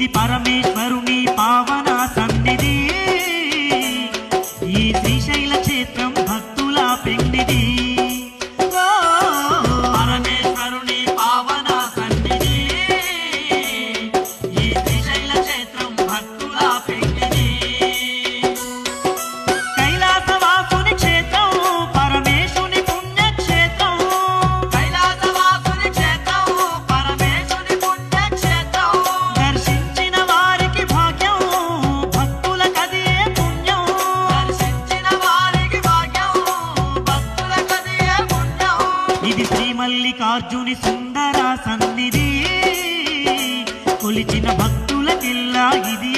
ఇది పరమేశ్వరుని పావన సన్నిధి, ఈ శ్రీశైల క్షేత్రం భక్తుల పెన్నిధి. పరమేశ్వరుని పావన సన్నిధి, ఈ శ్రీశైల క్షేత్రం భక్తుల పెన్నిధి. కైలాసవాసుని క్షేత్రం పరమేశుని పుణ్యక్షేత్రం, కైలాసవాసుని క్షేత్రం పరమేశుని పుణ్యక్షేత్రం. దర్శించిన వారికి భాగ్యం, భక్తుల కదియే పుణ్యం. దర్శించిన వారికి భాగ్యం, భక్తుల కదియే పుణ్యం. ఇది శ్రీ మల్లికార్జుని సుందర సన్నిధి, కొలిచిన భక్తులకిల్లా ఇది